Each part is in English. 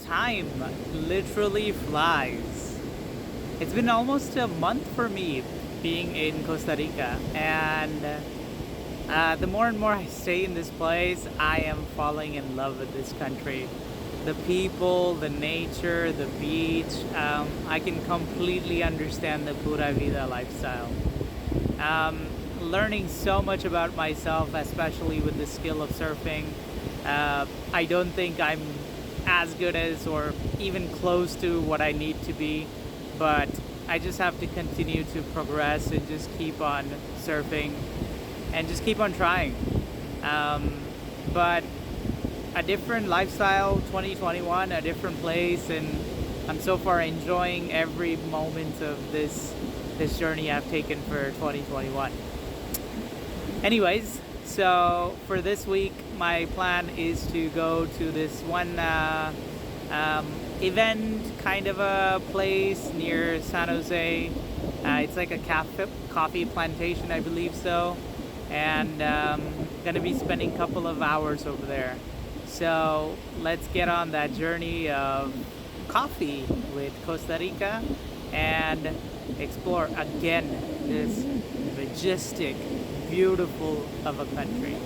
time literally flies. It's been almost a month for me being in Costa Rica, and the more and more I stay in this place, I am falling in love with this country. The people, the nature, the beach. I can completely understand the pura vida lifestyle. Learning so much about myself, especially with the skill of surfing. I don't think I'm as good as or even close to what I need to be, but I just have to continue to progress and just keep on surfing and just keep on trying. But a different lifestyle, 2021, a different place, and I'm so far enjoying every moment of this journey I've taken for 2021. Anyways, so for this week, my plan is to go to this one event, kind of a place near San Jose. It's like a coffee plantation, I believe so, and gonna be spending a couple of hours over there. So let's get on that journey of coffee with Costa Rica and explore again this majestic, beautiful of a country.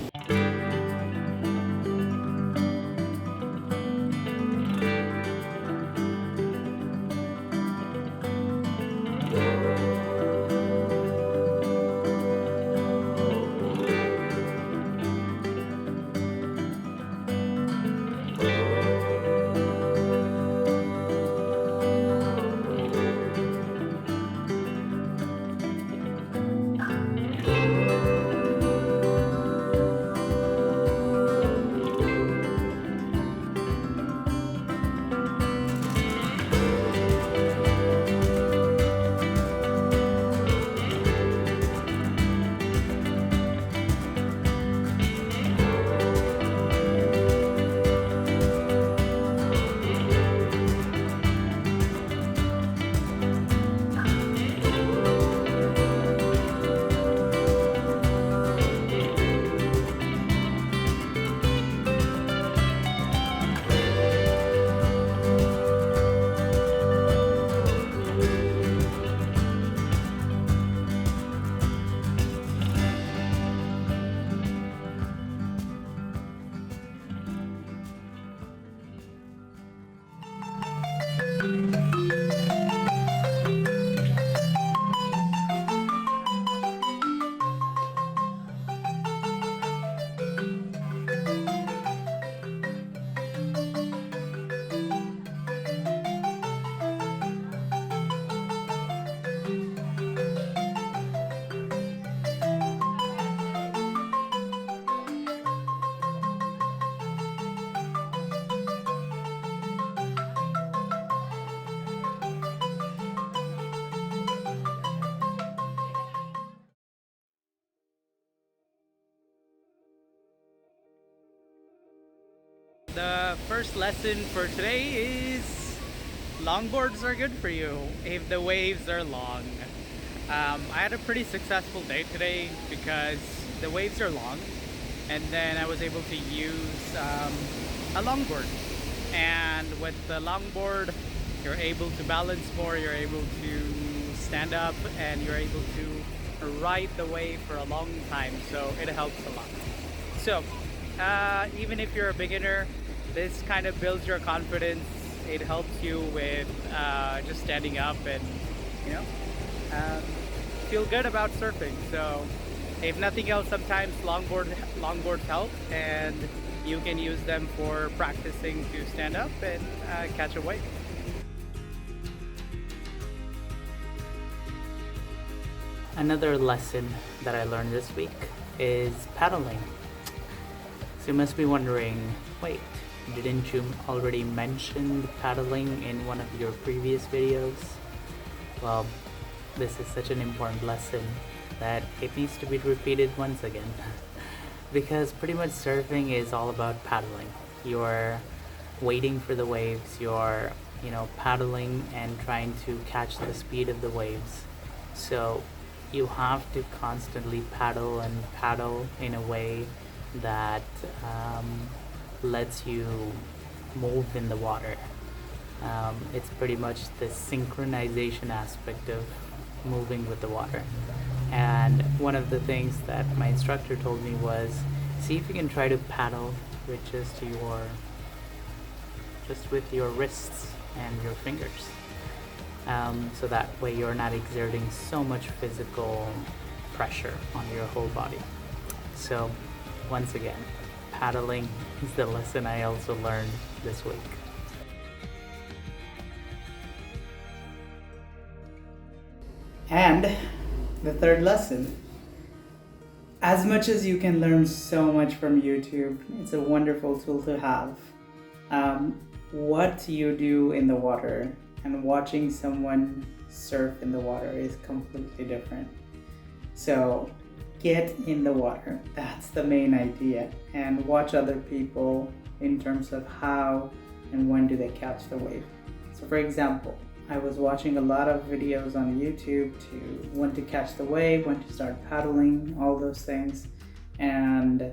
The first lesson for today is longboards are good for you if the waves are long. I had a pretty successful day today because the waves are long, and then I was able to use a longboard. And with the longboard, you're able to balance more, you're able to stand up, and you're able to ride the wave for a long time, so it helps a lot. So even if you're a beginner, this kind of builds your confidence. It helps you with just standing up and you know feel good about surfing. So if nothing else, sometimes longboards help, and you can use them for practicing to stand up and catch a wave. Another lesson that I learned this week is paddling. So you must be wondering, wait, didn't you already mention paddling in one of your previous videos? Well, this is such an important lesson that it needs to be repeated once again. Because pretty much surfing is all about paddling. You're waiting for the waves, you're paddling and trying to catch the speed of the waves. So you have to constantly paddle in a way that lets you move in the water. It's pretty much the synchronization aspect of moving with the water. And one of the things that my instructor told me was, see if you can try to paddle with just with your wrists and your fingers. So that way you're not exerting so much physical pressure on your whole body. So once again, paddling is the lesson I also learned this week. And the third lesson, as much as you can learn so much from YouTube, it's a wonderful tool to have. What you do in the water and watching someone surf in the water is completely different. So get in the water, that's the main idea, and watch other people in terms of how and when do they catch the wave. So for example, I was watching a lot of videos on YouTube to when to catch the wave, when to start paddling, all those things. And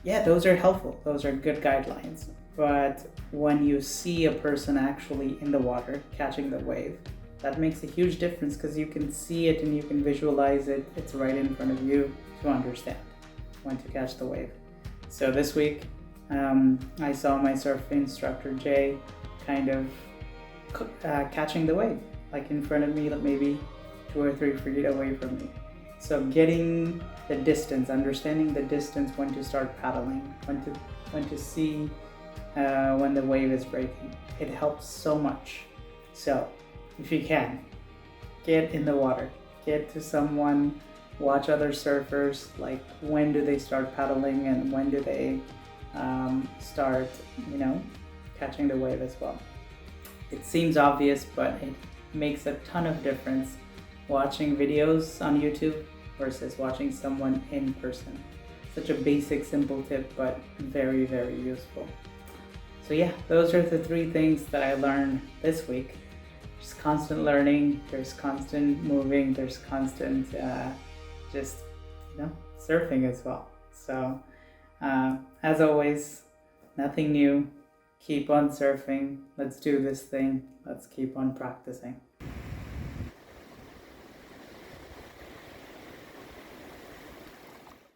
yeah, those are helpful. Those are good guidelines. But when you see a person actually in the water catching the wave, that makes a huge difference because you can see it and you can visualize it. It's right in front of you to understand when to catch the wave. So this week, I saw my surf instructor, Jay, kind of catching the wave, like in front of me, like maybe 2 or 3 feet away from me. So getting the distance, understanding the distance, when to start paddling, when to see when the wave is breaking, it helps so much. So if you can, get in the water, get to someone, watch other surfers, like when do they start paddling and when do they start, catching the wave as well. It seems obvious, but it makes a ton of difference watching videos on YouTube versus watching someone in person. Such a basic, simple tip, but very, very useful. So yeah, those are the 3 things that I learned this week. There's constant learning, there's constant moving, there's constant surfing as well. So as always, nothing new. Keep on surfing. Let's do this thing. Let's keep on practicing.